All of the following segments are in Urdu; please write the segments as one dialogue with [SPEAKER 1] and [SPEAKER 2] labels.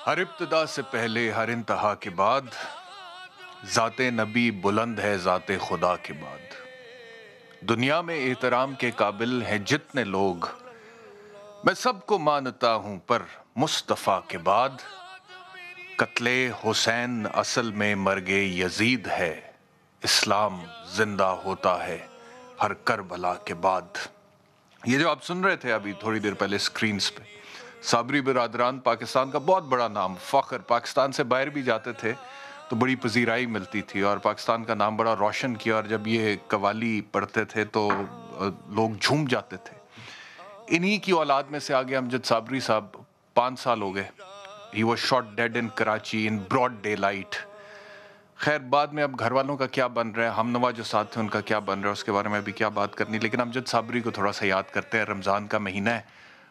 [SPEAKER 1] ہر ابتدا سے پہلے ہر انتہا کے بعد ذات نبی بلند ہے ذات خدا کے بعد. دنیا میں احترام کے قابل ہیں جتنے لوگ، میں سب کو مانتا ہوں پر مصطفیٰ کے بعد. قتل حسین اصل میں مرگ یزید ہے، اسلام زندہ ہوتا ہے ہر کربلا کے بعد. یہ جو آپ سن رہے تھے ابھی تھوڑی دیر پہلے سکرینز پہ، صابری برادران پاکستان کا بہت بڑا نام، فخر. پاکستان سے باہر بھی جاتے تھے تو بڑی پذیرائی ملتی تھی اور پاکستان کا نام بڑا روشن کیا، اور جب یہ قوالی پڑھتے تھے تو لوگ جھوم جاتے تھے. انہی کی اولاد میں سے آگے امجد صابری صاحب 5 سال ہو گئے. He was shot dead in Karachi in broad daylight. خیر بعد میں اب گھر والوں کا کیا بن رہا ہے، ہم نوا جو ساتھ تھے ان کا کیا بن رہا ہے، اس کے بارے میں ابھی کیا بات کرنی. لیکن امجد صابری کو تھوڑا سا یاد کرتے ہیں. رمضان کا مہینہ ہے،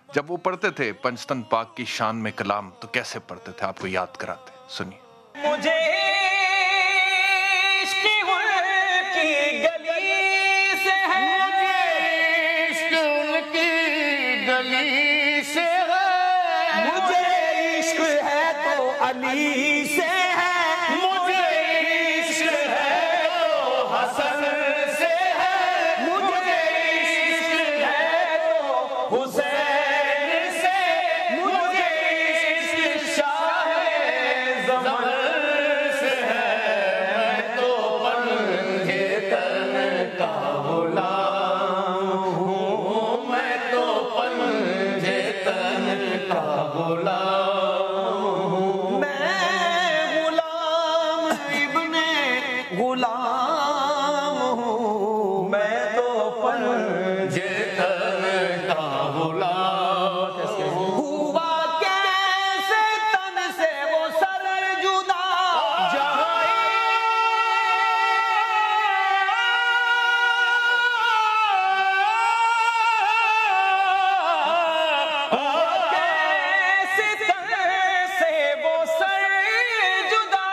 [SPEAKER 1] جب وہ پڑھتے تھے پنجتن پاک کی شان میں کلام تو کیسے پڑھتے تھے، آپ کو یاد کراتے ہیں. سنیے.
[SPEAKER 2] مجھے عشق ان کی گلی سے ہے، مجھے عشق ان کی گلی سے ہے، مجھے عشق ہے تو علی سے ہے، مجھے عشق ہے تو حسن سے ہے، مجھے عشق ہے تو حسین سے، مجھے عشق شاہ زمان سے ہے. میں تو پنجے تن کا غلام ہوں، میں تو پنجے تن کا غلام ہوں. میں غلام ابن غلام ہوں، میں تو پنجے تن کا غلام ہوں. ہوا کیسے تن سے وہ سر جدا، کیسے تن سے وہ سر جدا،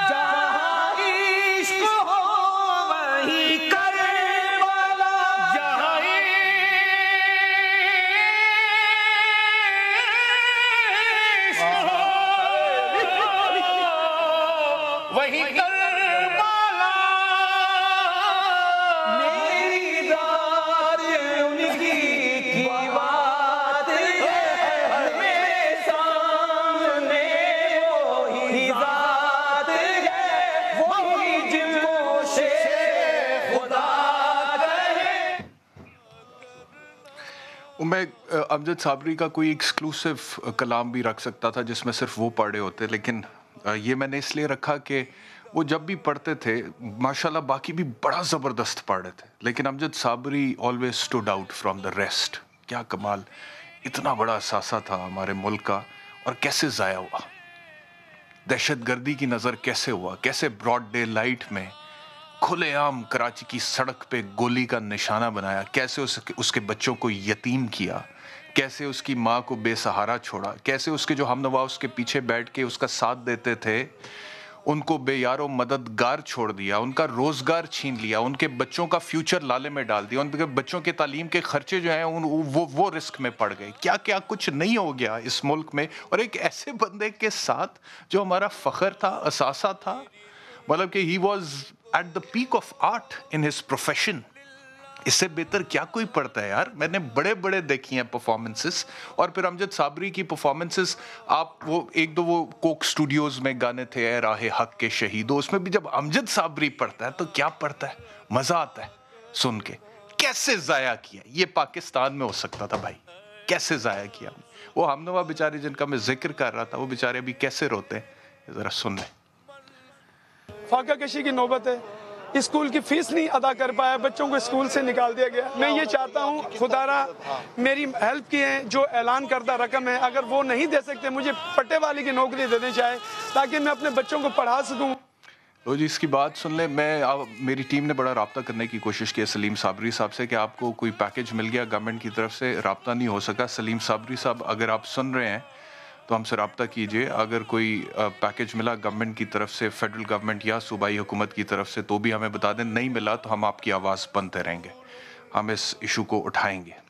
[SPEAKER 2] جہاں عشق ہو وہی کربلا، جہاں عشق ہو وہی کربلا. میری ذات ان کی بات ہے، میرے سامنے وہی ذات ہے، وہی جن کو شیخ خدا کہے.
[SPEAKER 1] میں امجد صابری کا کوئی ایکسکلوسیو کلام بھی رکھ سکتا تھا جس میں صرف وہ پڑھے ہوتے، لیکن یہ میں نے اس لیے رکھا کہ وہ جب بھی پڑھتے تھے ماشاءاللہ باقی بھی بڑا زبردست پڑھ رہے تھے، لیکن Amjad Sabri always stood out from the rest. کیا کمال، اتنا بڑا اثاثہ تھا ہمارے ملک کا، اور کیسے ضائع ہوا. دہشت گردی کی نظر کیسے ہوا، کیسے براڈ ڈے لائٹ میں کھلے عام کراچی کی سڑک پہ گولی کا نشانہ بنایا، کیسے اس کے بچوں کو یتیم کیا، کیسے اس کی ماں کو بے سہارا چھوڑا، کیسے اس کے جو ہم نوا اس کے پیچھے بیٹھ کے اس کا ساتھ دیتے تھے ان کو بے یار و مددگار چھوڑ دیا، ان کا روزگار چھین لیا، ان کے بچوں کا فیوچر لالے میں ڈال دیا، ان کے بچوں کے تعلیم کے خرچے جو ہیں وہ رسک میں پڑ گئے. کیا کیا کچھ نہیں ہو گیا اس ملک میں، اور ایک ایسے بندے کے ساتھ جو ہمارا فخر تھا، اثاثہ تھا. مطلب کہ he was at the peak of art in his profession. اس سے بہتر کیا کوئی پڑھتا ہے یار. میں نے بڑے بڑے دیکھی ہیں پرفارمنسز، اور پھر امجد صابری کی پرفارمنسز آپ وہ ایک دو وہ کوک سٹوڈیوز میں گانے تھے اے راہ حق کے شہیدوں، اس میں بھی جب امجد صابری پڑھتا ہے تو کیا پڑھتا ہے، مزہ آتا ہے سن کے. کیسے ضائع کیا یہ پاکستان میں ہو سکتا تھا بھائی، کیسے ضائع کیا. وہ ہم نوا بیچارے جن کا میں ذکر کر رہا تھا وہ بیچارے ابھی کیسے روتے ہیں، ذرا سن لیں.
[SPEAKER 3] فاقہ کشی کی نوبت ہے. اسکول کی فیس نہیں ادا کر پایا، بچوں کو اسکول سے نکال دیا گیا. میں یہ چاہتا ہوں خدا را میری ہیلپ کی ہے، جو اعلان کردہ رقم ہے اگر وہ نہیں دے سکتے مجھے پٹے والی کی نوکری دے دیں چاہے، تاکہ میں اپنے بچوں کو پڑھا سکوں.
[SPEAKER 1] تو جی اس کی بات سن لیں. میری ٹیم نے بڑا رابطہ کرنے کی کوشش کی سلیم صابری صاحب سے کہ آپ کو کوئی پیکیج مل گیا گورنمنٹ کی طرف سے، رابطہ نہیں ہو سکا. سلیم صابری صاحب اگر آپ سن رہے ہیں تو ہم سے رابطہ کیجئے. اگر کوئی پیکیج ملا گورنمنٹ کی طرف سے، فیڈرل گورنمنٹ یا صوبائی حکومت کی طرف سے تو بھی ہمیں بتا دیں. نہیں ملا تو ہم آپ کی آواز بنتے رہیں گے، ہم اس ایشو کو اٹھائیں گے.